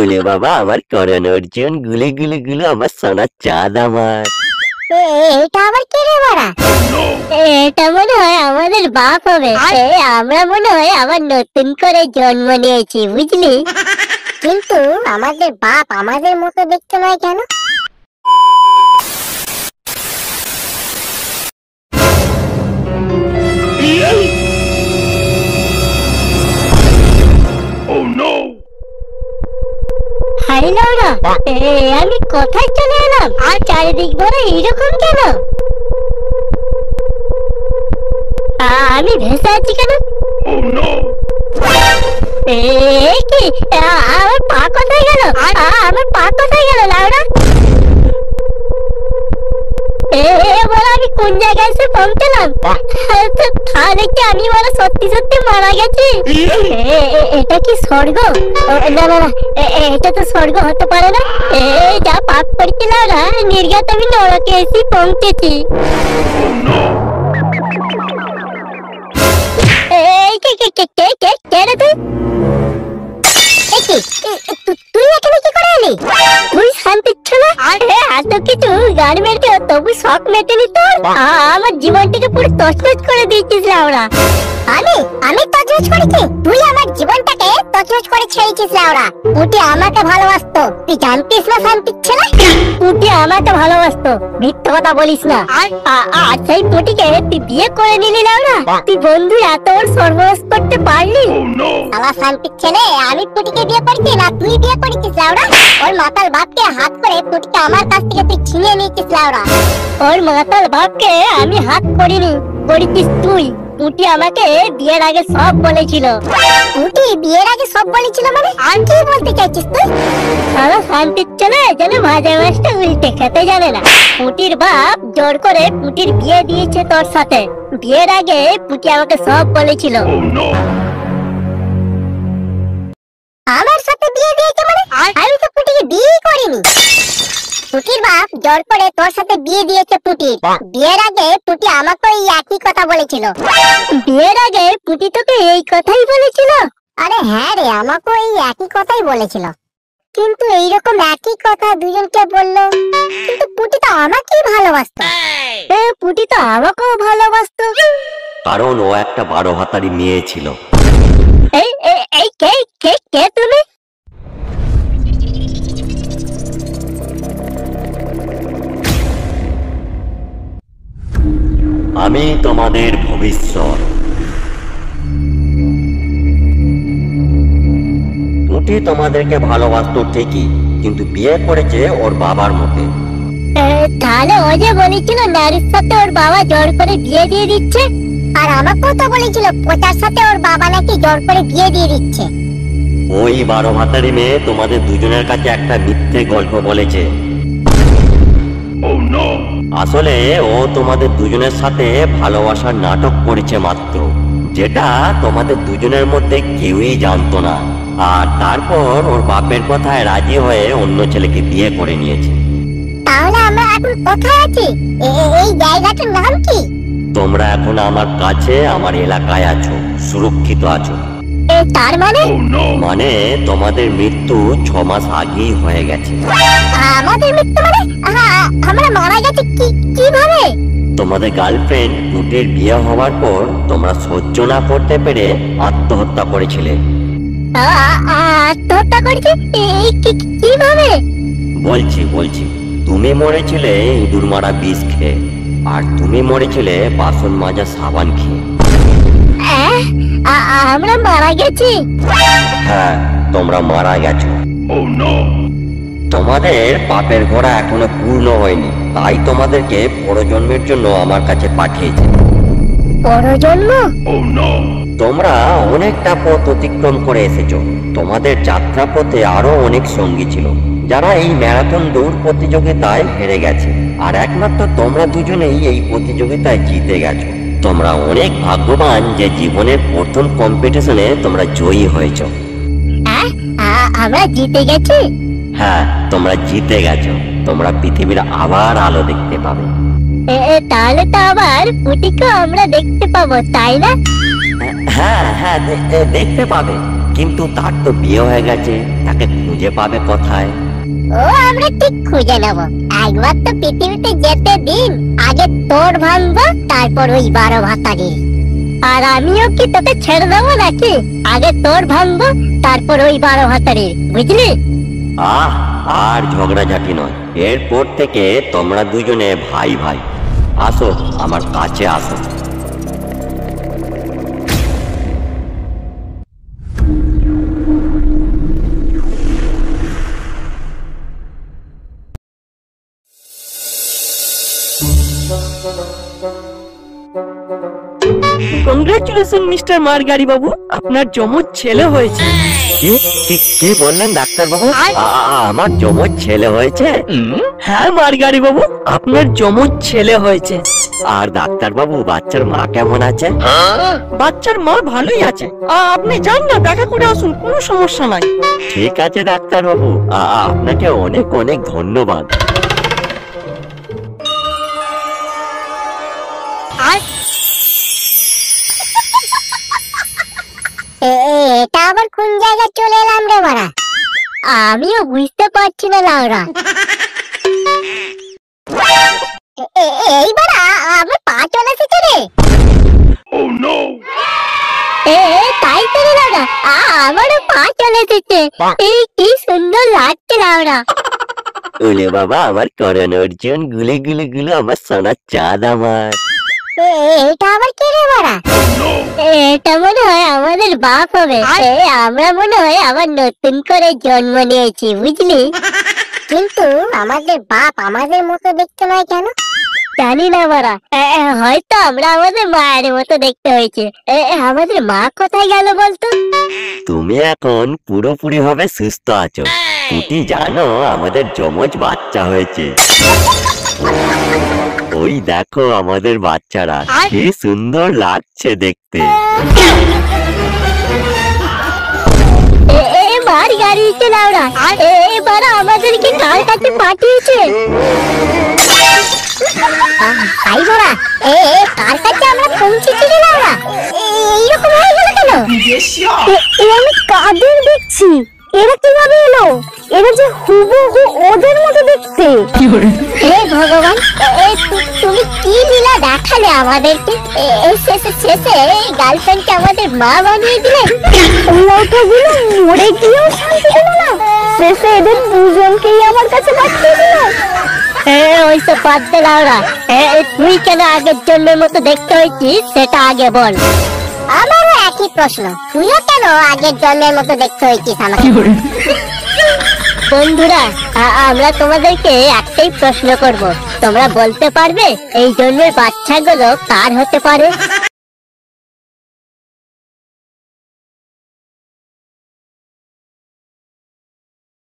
ওলে বাবা আমার করণ অর্জুন গুলে গুলে গুলো আমার সোনার চাঁদ আমার। এটা আবার কে রে বাড়া? এটা মনে হয় আমাদের বাপ হবে। আমরা মনে হয় আবার নতুন করে জন্ম নিয়েছি, বুঝলি? কিন্তু আমাদের বাপ আমাদের মতো দেখতে নয় কেন? আমি কোথায় চলে এলাম? আর চারিদিক ভরে এইরকম কেন? আমি ভেসে আছি কেন? কি আমার পা কোথায় গেল? আমার পা কোথায় গেল লাউড়া? বলো আমি কোন জায়গায় এসে পৌঁছলাম? তাহলে কি আমি বলো সত্যি সত্যি মারা গেছি? এটা কি স্বর্গ? না না না, এটা তো স্বর্গ হতে পারে না। যা পাপ করেছিলাম না, নির্ঘাত আমি নরকে এসে পৌঁছেছি। তুই এখানে কি করে এলি? তুই শান্তির ছেলে, এত কিছু গাড়ি মেটে তবু শখ মেটেনি তোর? আমার জীবনটাকে পুরো তছনছ করে দিয়েছিস লাউড়া। আমি তছনছ করেছি? তুই আমার জীবনটাকে তছনছ করে ছেড়েছিস লাউড়া। পুটি আমাকে ভালোবাসতো, তুই জানতিস না শান্তির ছেলে? পুটি আমাকে ভালোবাসতো, মিথ্যে কথা বলিস না। আর সেই পুটিকে তুই বিয়ে করে নিলি লাউড়া? তুই বন্ধু এত বড় সর্বনাশ করতে পারলি? শালা শান্তির ছেলে, আমি পুটিকে বিয়ে করেছি না তুই বিয়ে করেছিস লাউড়া? ওর মাতাল বাপকে হাত করে পুটিকে আমার কাছ থেকে তুই ছিনিয়ে নিয়েছিস লাউড়া। ওর মাতাল বাপকে আমি হাত করিনি, করেছিস তুই। পুটি আমাকে বিয়ের আগে সব বলেছিল। পুটি বিয়ের আগে সব বলেছিল মানে? আর কি বলতে চাইছিস তুই? সারা শান্তির ছেলে যেন মাঝে মাঝে উল্টে খেতে জানে না। পুটির বাপ জোর করে পুটির বিয়ে দিয়েছে তোর সাথে। বিয়ের আগে পুটি আমাকে সব বলেছিল। আমার সাথে বিয়ে দিয়েছে মানে? আমি তো পুটিকে বিয়ে করিনি। পুটির বাপ জোর করে তোর সাথে বিয়ে দিয়েছে পুটির। বিয়ের আগে পুটি আমাকে এই একই কথা বলেছিল। বিয়ের আগে পুটি তোকে এই কথাই বলেছিল? আরে হ্যাঁ রে, আমাকে এই একই কথাই বলেছিল। কিন্তু এইরকম একই কথা দুজনকে বললো, কিন্তু পুটি তো আমাকেই ভালোবাসতো। পুটি তো আমাকেও ভালোবাসতো, কারণ ও একটা 12 হাতারি মেয়ে ছিল। এই কে কে কে তুমি? আমি তোমাদের ভবিষ্যৎ। পুটি তোমাদেরকে ভালোবাসতো ঠিকই, কিন্তু বিয়ে করেছে ওর বাবার মতে। তাহলে ও যে বলেছিল নারীর সাথে ওর বাবা জোর করে বিয়ে দিয়ে দিচ্ছে, আর আমাকেও তো বলেছিল পচার সাথে ওর বাবা নাকি জোর করে বিয়ে দিয়ে দিচ্ছে। ওই 12 হাতারি মেয়ে তোমাদের দুজনের কাছে একটা মিথ্যে গল্প বলেছে। আসলে ও তোমাদের দুজনের সাথে ভালোবাসার নাটক করেছে মাত্র, যেটা তোমাদের দুজনের মধ্যে কেউই জানতো না। আর তারপর ওর বাপের কথায় রাজি হয়ে অন্য ছেলেকে বিয়ে করে নিয়েছে। তাহলে আমরা এখন কোথায় আছি? এই জায়গাটার নাম কি? তোমরা এখন আমার কাছে, আমার এলাকায় আছো, সুরক্ষিত আছো। তার মানে? মানে তোমাদের মৃত্যু 6 মাস আগেই হয়ে গেছে। আমাদের মৃত্যু মানে? আমরা মারা গেছি কিভাবে? তোমাদের গার্লফ্রেন্ড পুটির বিয়ে হওয়ার পর তোমরা সহ্য না করতে পেরে আত্মহত্যা করেছিলে। আত্মহত্যা করেছি? কিভাবে? বলছি তুমি মরেছিলে ইঁদুর মারা বিষ খেয়ে, আর তুমি মরেছিলে বাসন মাজা সাবান খেয়ে। আমরা মারা গেছি? হ্যাঁ, তোমরা মারা গেছো। তোমাদের পাপের ঘোড়া এখনো পূর্ণ হয়নি, তাই তোমাদেরকে পরজন্মের জন্য আমার কাছে পাঠিয়েছে। পরজন্ম? তোমরা অনেকটা পথ অতিক্রম করে এসেছো। তোমাদের যাত্রা পথে আরো অনেক সঙ্গী ছিল, যারা এই ম্যারাথন দৌড় প্রতিযোগিতায় হেরে গেছে, আর একমাত্র তোমরা দুজনেই এই প্রতিযোগিতায় জিতে গেছো। তোমরা অনেক ভাগ্যবান যে জীবনের প্রথম কম্পিটিশনে তোমরা জয়ী হয়েছো। আমরা জিতে গেছি? হ্যাঁ, তোমরা জিতে গেছো। তোমরা পৃথিবীর আবার আলো দেখতে পাবে। তাহলে তো আবার পুটিকে আমরা দেখতে পাবো, তাই না? হ্যাঁ হ্যাঁ, দেখতে পাবে। কিন্তু তার তো বিয়ে হয়ে গেছে, তাকে খুঁজে পাবে কোথায়? ও আমরা ঠিক খুঁজে নেব। একবার তো পৃথিবীতে যেতে দিন, আগে তোর ভাঙবো, তারপর ওই 12 ভাতারি। আর আমিও কি তোকে ছেড়ে দেবো নাকি? আগে তোর ভাঙবো, তারপর ওই 12 ভাতারি, বুঝলি? আর ঝগড়াঝাটি নয়, এরপর থেকে তোমরা দুজনে ভাই ভাই। আসো আমার কাছে আসো। কংগ্রাচুলেশন মিস্টার মারগারি বাবু, আপনার যমজ ছেলে হয়েছে। কি বললেন ডাক্তার বাবু? আমার যমজ ছেলে হয়েছে? হ্যাঁ মারগারি বাবু, আপনার যমজ ছেলে হয়েছে। আর ডাক্তার বাবু, বাচ্চার মা কেমন আছে? বাচ্চার মা ভালোই আছে। আপনি যান না, দেখা করে আসুন, কোনো সমস্যা নাই। ঠিক আছে ডাক্তার বাবু, আপনাকে অনেক অনেক ধন্যবাদ। এটা আবার কোন জায়গায় চলে এলাম রে মারা? আমিও বুঝতে পারছি না লাউরা। এইবার আমার পা চলে এসেছে রে। তাই তো রে লাউরা, আমারও পা চলে এসেছে। এই কি সুন্দর লাগছে লাউরা। ওলে বাবা, আমার করণ অর্জুন, গুলে গুলে গুলো আমার সোনার চাঁদ আমার। এটা আবার কে রে মারা? এটা মনে হয় আমাদের বাপ হবে। আমরা মনে হয় আবার নতুন করে জন্ম নিয়েছি, বুঝলি? কিন্তু আমাদের বাপ আমাদের মতো দেখতে নয় কেন জানি না মারা। হয়তো আমরা আমাদের মায়ের মতো দেখতে হয়েছে। আমাদের মা কোথায় গেল বলতো? তুমি এখন পুরোপুরি ভাবে সুস্থ আছো। তুই জানো আমাদের যমজ বাচ্চা হয়েছে। ওই দেখো আমাদের বাচ্চারা, কি সুন্দর লাগছে দেখতে। মার গাড়িতে লাউরা, এবার আমাদেরকে কার কাছে পাঠিয়েছে? তাই বলা, কার কাছে আমরা পৌঁছেছি রে লাউরা? এইরকম হয়ে গেল কেন? আমি কাদের দেখছি? এরা কিভাবে এলো? এরা যে হুবহু ওদের মতো দেখতে। হে ভগবান, তুমি কি লীলা দেখালে আমাদেরকে? শেষে গার্লফ্রেন্ডকে আমাদের মা বানিয়ে দিলে। লোকগুলো মরে গিয়েও শান্তি পেল না, শেষে এদের দুজনকেই আমার কাছে পাঠিয়ে দিল। ওইসব বাদ দে লাউরা, তুই কেন আগের জন্মের মতো দেখতে হয়েছিস সেটা আগে বল। আমারও একই প্রশ্ন, তুইও কেন আগের জন্মের মতো দেখতে হয়েছিস আমাকে? বন্ধুরা, আমরা তোমাদেরকে একটাই প্রশ্ন করব, তোমরা বলতে পারবে এই জন্মের বাচ্চাগুলো কার হতে পারে?